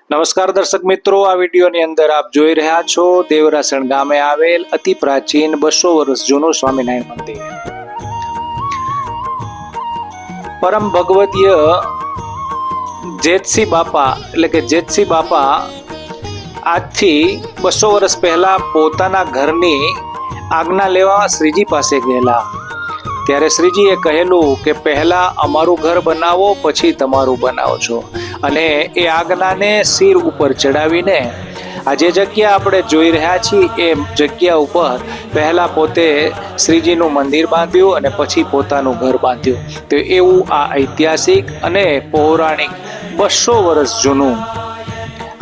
નમસ્કાર દર્શક મિત્રો, આ વિડીયોની અંદર આપ જોઈ રહ્યા છો દેવરાસણ ગામે આવેલ અતિ પ્રાચીન 200 વર્ષ જૂનું સ્વામિનારાયણ મંદિર. પરમ ભગવદીય જેતસિંહ બાપા એટલે કે જેતસિંહ બાપા આજથી 200 વર્ષ પહેલા પોતાના ઘરની આજ્ઞા લેવા શ્રીજી પાસે ગયેલા. ત્યારે શ્રીજીએ કહેલું કે પહેલા અમારું ઘર બનાવો, પછી તમારું બનાવો છો. અને એ આજ્ઞાને શિર ઉપર ચડાવીને આ જે જગ્યા આપણે જોઈ રહ્યા છીએ એ જગ્યા ઉપર પહેલા પોતે શ્રીજીનું મંદિર બાંધ્યું અને પછી પોતાનું ઘર બાંધ્યું. તો એવું આ ઐતિહાસિક અને પૌરાણિક 200 વર્ષ જૂનું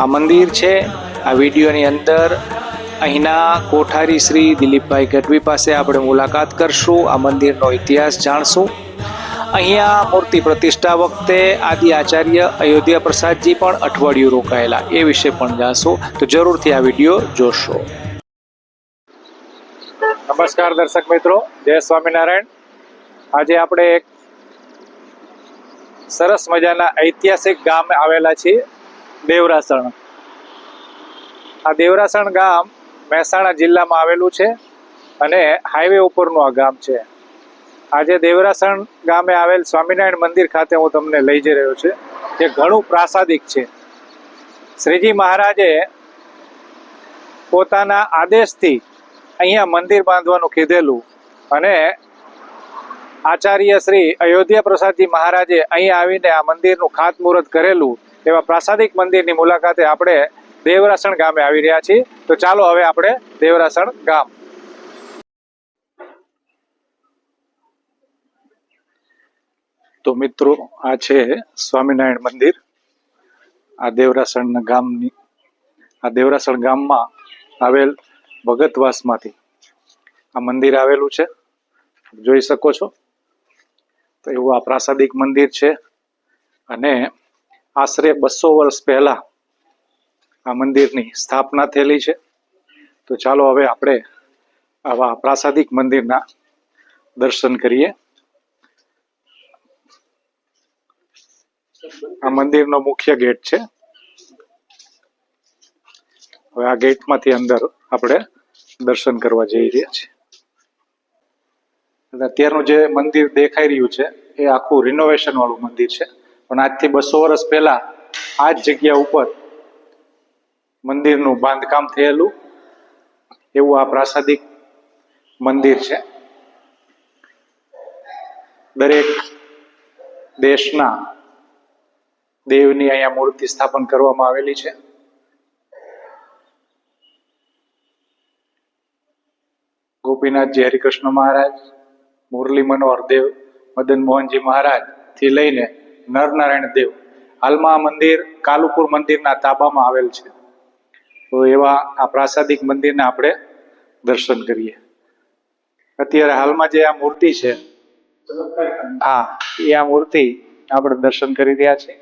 આ મંદિર છે. આ વિડીયોની અંદર અહીંના કોઠારી શ્રી દિલીપભાઈ ગઢવી પાસે આપણે મુલાકાત કરશું, આ મંદિરનો ઇતિહાસ જાણશું. અહીંયા મૂર્તિ પ્રતિષ્ઠા વખતે આદિ આચાર્ય અયોધ્યા પ્રસાદજી પણ અઠવાડિયું રોકાયેલા, એ વિશે પણ જાણશું. તો જરૂરથી આ વિડીયો જોશો. નમસ્કાર દર્શક મિત્રો, જય સ્વામિનારાયણ. આજે આપણે એક સરસ મજાના ઐતિહાસિક ગામ આવેલા છીએ, દેવરાસણ. આ દેવરાસણ ગામ મહેસાણા જિલ્લામાં આવેલું છે અને હાઈવે ઉપરનું આ ગામ છે. આજે દેવરાસણ ગામે આવેલ સ્વામિનારાયણ મંદિર ખાતે હું તમને લઈ જઈ રહ્યો છું, જે ઘણું પ્રાસાદિક છે. શ્રીજી મહારાજે પોતાના આદેશથી અહીંયા મંદિર બાંધવાનું કીધેલું અને આચાર્ય શ્રી અયોધ્યા પ્રસાદજી મહારાજે અહીં આવીને આ મંદિરનું ખાતમુહૂર્ત કરેલું. એવા પ્રાસાદિક મંદિરની મુલાકાતે આપણે દેવરાસણ ગામે આવી રહ્યા છીએ. તો ચાલો હવે આપણે દેવરાસણ ગામ. તો મિત્રો, આ છે સ્વામિનારાયણ મંદિર. આ દેવરાસણ ગામમાં આવેલ ભગતવાસમાંથી આ મંદિર આવેલું છે, જોઈ શકો છો. તો એવું આ પ્રાસાદિક મંદિર છે અને આશરે 200 વર્ષ પહેલા આ મંદિરની સ્થાપના થયેલી છે. તો ચાલો હવે આપણે આવા પ્રાસાદિક મંદિરના દર્શન કરીએ. આ મંદિરનો મુખ્ય ગેટ છે. હવે આ ગેટમાંથી અંદર આપણે દર્શન કરવા જઈ રહ્યા છીએ. અત્યારનું જે મંદિર દેખાઈ રહ્યું છે એ આખું રિનોવેશન વાળું મંદિર છે, પણ આજથી 200 વર્ષ પહેલા આ જ જગ્યા ઉપર મંદિરનું બાંધકામ થયેલું એવું આ પ્રાસાદિક મંદિર છે. દરેક દેશના દેવની અહીંયા મૂર્તિ સ્થાપન કરવામાં આવેલી છે. ગોપીનાથજી હરિકૃષ્ણ મહારાજ, મુરલી મનોહર દેવ, મદન મોહનજી મહારાજ થી લઈને નરનારાયણ દેવ. હાલમાં આ મંદિર કાલુપુર મંદિરના તાબામાં આવેલ છે. તો એવા આ પ્રાસાદિક મંદિરના આપણે દર્શન કરીએ. અત્યારે હાલમાં જે આ મૂર્તિ છે, હા, એ આ મૂર્તિ આપણે દર્શન કરી રહ્યા છીએ.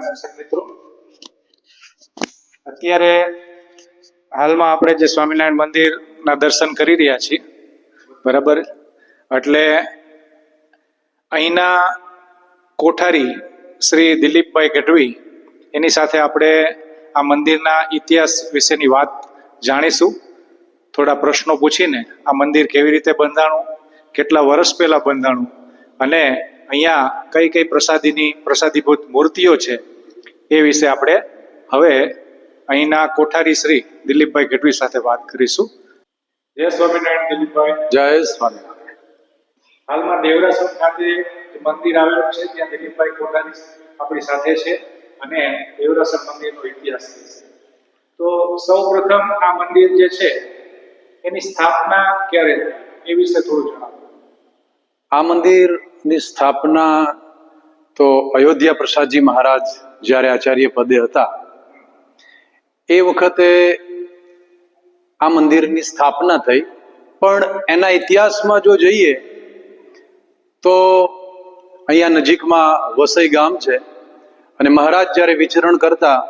દર્શક મિત્રો, અત્યારે હાલમાં આપણે જે સ્વામિનારાયણ મંદિરના દર્શન કરી રહ્યા છીએ, બરાબર. એટલે અહીંના કોઠારી શ્રી દિલીપભાઈ ગઢવી, એની સાથે આપણે આ મંદિરના ઇતિહાસ વિશેની વાત જાણીશું. થોડા પ્રશ્નો પૂછીને આ મંદિર કેવી રીતે બંધાણું, કેટલા વર્ષ પહેલા બંધાણું અને અહીંયા કઈ કઈ પ્રસાદીભૂત મૂર્તિઓ છે એ વિશે આપણે હવે અહીંના કોઠારી શ્રી દિલીપભાઈ ગઢવી સાથે વાત કરીશું. જય સ્વામિનારાયણ દિલીપભાઈ. જય સ્વામિનારાયણ. હાલમાં દેવરાસણ ખાતે મંદિર આવેલું છે, ત્યાં દિલીપભાઈ કોઠારી આપણી સાથે છે અને દેવરાસણ મંદિરનો ઇતિહાસ છે. તો સૌ પ્રથમ આ મંદિર જે છે એની સ્થાપના ક્યારે થઈ એ વિશે થોડું જણાવો. આ મંદિરની સ્થાપના તો અયોધ્યા પ્રસાદજી મહારાજ જ્યારે આચાર્ય પદે હતા એ વખતે આ મંદિરની સ્થાપના થઈ. પણ એના ઇતિહાસમાં જો જઈએ તો અહીંયા નજીકમાં વસઈ ગામ છે અને મહારાજ જ્યારે વિચરણ કરતા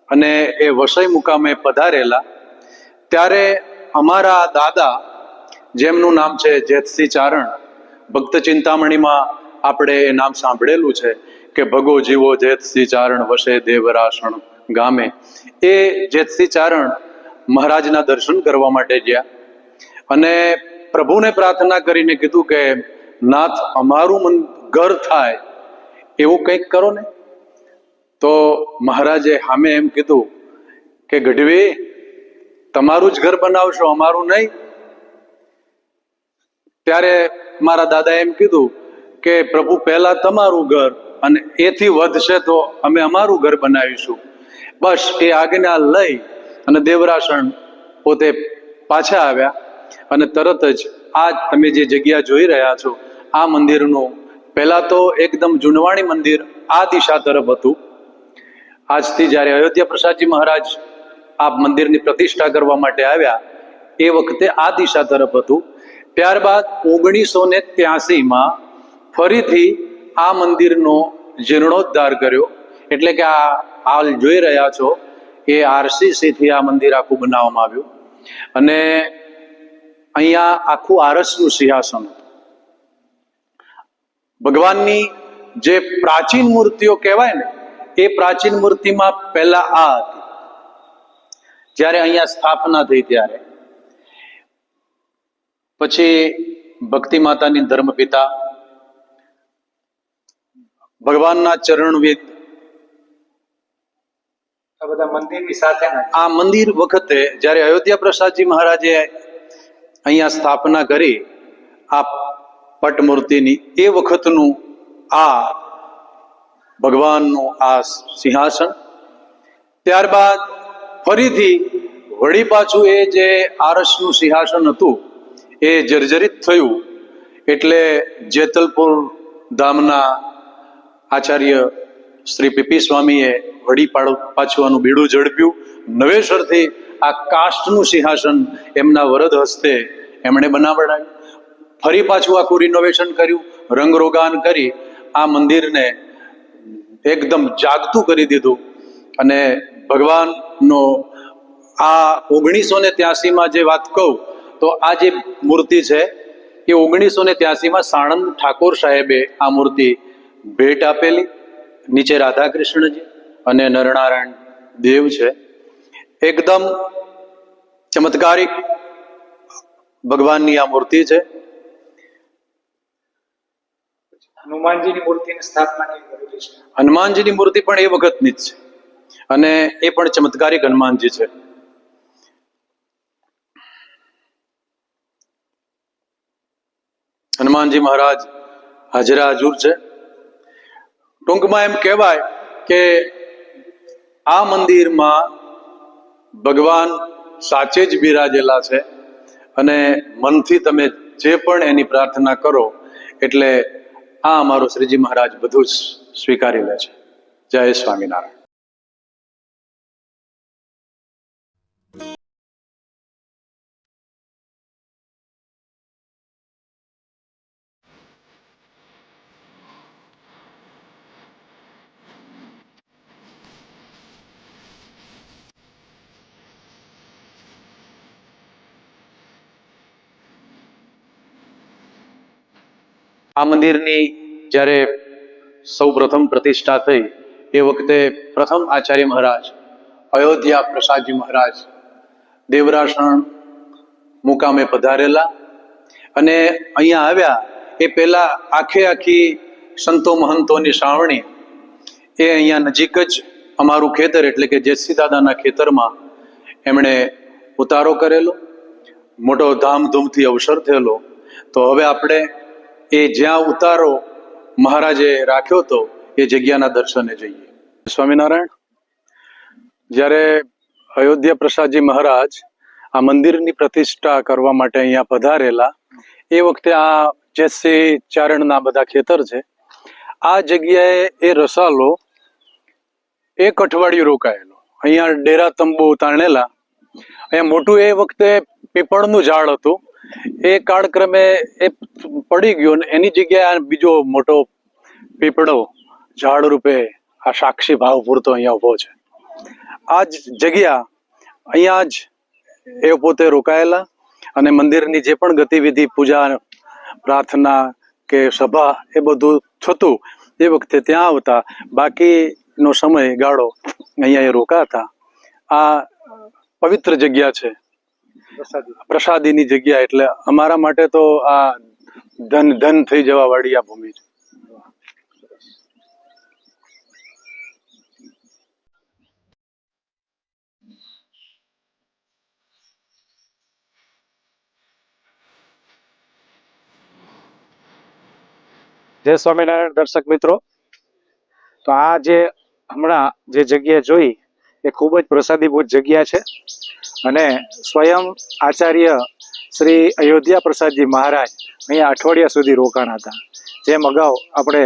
અને એ વસઈ મુકામે પધારેલા ત્યારે અમારા દાદા, જેમનું નામ છે જેતસિંહ ચારણ, ભક્ત ચિંતામણીમાં આપણે એ નામ સાંભળેલું છે કે ભગો જીવો જેતસિંહ ચારણ વસે દેવરાસણ ગામે. એ જેતસિંહ ચારણ મહારાજના દર્શન કરવા માટે ગયા અને પ્રભુને પ્રાર્થના કરીને કીધું કે નાથ, અમારું ઘર થાય એવું કંઈક કરો ને. તો મહારાજે સામે એમ કીધું કે ગઢવી, તમારું જ ઘર બનાવશો, અમારું નહીં. ત્યારે મારા દાદા એમ કીધું કે પ્રભુ, પહેલા તમારું ઘર અને એથી વધશે તો અમે અમારું ઘર બનાવીશું. બસ એ આજ્ઞા લઈ અને દેવરાસણ પોતે પાછા આવ્યા અને તરત જ આ તમે જે જગ્યા જોઈ રહ્યા છો આ મંદિરનું પહેલા તો એકદમ જૂનવાણી મંદિર આ દિશા તરફ હતું. આજથી જ્યારે અયોધ્યા પ્રસાદજી મહારાજ આ મંદિરની પ્રતિષ્ઠા કરવા માટે આવ્યા એ વખતે આ દિશા તરફ હતું. ત્યારબાદ 1983માં ફરીથી આ મંદિરનો જીર્ણોદ્ધાર કર્યો. એટલે કે આ હાલ જોઈ રહ્યા છો એ RCC થી આ મંદિર આખું બનાવવામાં આવ્યું અને અહીંયા આખું આરસનું સિંહાસન હતું. ભગવાનની જે પ્રાચીન મૂર્તિઓ કહેવાય ને એ પ્રાચીન મૂર્તિમાં પહેલા આ હતી. જ્યારે અહીંયા સ્થાપના થઈ ત્યારે પછી ભક્તિ માતાની ધર્મપિતા, ભગવાનના ચરણવિદ, આ બધા મંદિરની સાથે આ મંદિર વખતે જ્યારે અયોધ્યા પ્રસાદજી મહારાજે અહીંયા સ્થાપના કરી આ પટ મૂર્તિની, એ વખતનું આ ભગવાનનું આ સિંહાસન. ત્યારબાદ ફરીથી વળી પાછું એ જે આરસનું સિંહાસન હતું એ જર્જરિત થયું એટલે જેતલપુર ધામના આચાર્ય શ્રી પીપી સ્વામીએ વળી પાછું આનું બીડું ઝડપ્યું. નવેસરથી આ કાષ્ટનું સિંહાસન એમના વરદ હસ્તે એમણે બનાવડાવ્યું. ફરી પાછું આખું રિનોવેશન કર્યું, રંગરોગાન કરી આ મંદિરને એકદમ જાગતું કરી દીધું. અને ભગવાનનો આ 1983માં જે વાત કહું તો આ જે મૂર્તિ છે એ 1983માં સાણંદ ઠાકોર સાહેબે આ મૂર્તિ ભેટ આપેલી. નીચે રાધા કૃષ્ણજી અને નરનારાયણ દેવ છે. એકદમ ચમત્કારિક ભગવાનની આ મૂર્તિ છે. હનુમાનજીની મૂર્તિની સ્થાપના કરેલી છે. હનુમાનજીની મૂર્તિ પણ એ વખતની જ છે અને એ પણ ચમત્કારિક હનુમાનજી છે. હનુમાનજી મહારાજ હાજરા હજુર છે. ટૂંકમાં એમ કહેવાય કે આ મંદિરમાં ભગવાન સાચે જ બિરાજેલા છે અને મનથી તમે જે પણ એની પ્રાર્થના કરો એટલે આ અમારો શ્રીજી મહારાજ બધું જ સ્વીકારી લે છે. જય સ્વામિનારાયણ. આ મંદિરની જ્યારે સૌ પ્રથમ પ્રતિષ્ઠા થઈ એ વખતે પ્રથમ આચાર્ય મહારાજ અયોધ્યા પ્રસાદજી મહારાજ દેવરાસણ મુકામે પધારેલા અને અહીંયા આવ્યા એ પહેલા આખી સંતો મહંતોની શ્રાવણી એ અહીંયા નજીક જ અમારું ખેતર એટલે કે જેતસિંહ દાદાના ખેતરમાં એમણે ઉતારો કરેલો. મોટો ધામધૂમથી અવસર થયેલો. તો હવે આપણે એ જ્યાં ઉતારો મહારાજે રાખ્યો હતો એ જગ્યાના દર્શને જઈએ. સ્વામિનારાયણ. જ્યારે અયોધ્યા પ્રસાદજી મહારાજ આ મંદિરની પ્રતિષ્ઠા કરવા માટે અહીંયા પધારેલા એ વખતે આ જેતસિંહ ચારણના બધા ખેતર છે. આ જગ્યાએ એ રસાલો 1 અઠવાડિયું રોકાયેલો. અહીંયા ડેરા તંબુ તાણેલા. અહીંયા મોટું એ વખતે પીપળનું ઝાડ હતું એ કાળક્રમે એ પડી ગયો ને એની જગ્યાએ આ બીજો મોટો પીપળો ઝાડ રૂપે આ સાક્ષી ભાવ પૂરતો અહીંયા ઉભો છે. આ જ જગ્યા અહીંયા જ એ પોતે રોકાયેલા અને મંદિરની જે પણ ગતિવિધિ પૂજા પ્રાર્થના કે સભા એ બધું થતું એ વખતે ત્યાં આવતા. બાકીનો સમય ગાળો અહીંયા એ રોકાતા. આ પવિત્ર જગ્યા છે, પ્રસાદીની જગ્યા. એટલે અમારા માટે તો આ ધન થઈ જવા વાળી આ ભૂમિ છે. જય સ્વામિનારાયણ દર્શક મિત્રો. તો આ જે હમણાં જે જગ્યા જોઈ એ ખૂબ જ પ્રસાદીભૂત જગ્યા છે અને સ્વયં આચાર્ય શ્રી અયોધ્યા પ્રસાદજી મહારાજ અહીંયા અઠવાડિયા સુધી રોકાણા હતા. જેમ અગાઉ આપણે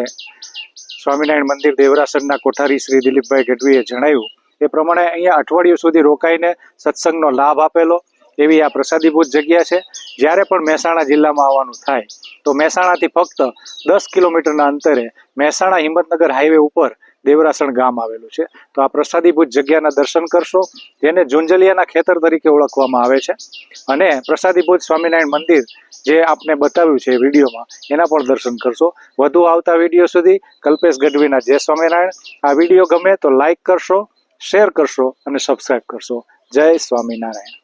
સ્વામિનારાયણ મંદિર દેવરાસરના કોઠારી શ્રી દિલીપભાઈ ગઢવીએ જણાવ્યું એ પ્રમાણે અહીંયા અઠવાડિયું સુધી રોકાઈને સત્સંગનો લાભ આપેલો એવી આ પ્રસાદીભૂત જગ્યા છે. જ્યારે પણ મહેસાણા જિલ્લામાં આવવાનું થાય તો મહેસાણાથી ફક્ત 10 કિલોમીટરના અંતરે મહેસાણા હિંમતનગર હાઈવે ઉપર દેવરાસણ ગામ આવેલું છે. તો આ પ્રસાદીભૂત જગ્યાના દર્શન કરશો, જેને ઝુંઝલિયાના ખેતર તરીકે ઓળખવામાં આવે છે. અને પ્રસાદીભૂત સ્વામિનારાયણ મંદિર જે આપને બતાવ્યું છે વિડીયોમાં એના પણ દર્શન કરશો. વધુ આવતા વિડીયો સુધી કલ્પેશ ગઢવીના જય સ્વામિનારાયણ. આ વિડીયો ગમે તો લાઈક કરશો, શેર કરશો અને સબસ્ક્રાઈબ કરશો. જય સ્વામિનારાયણ.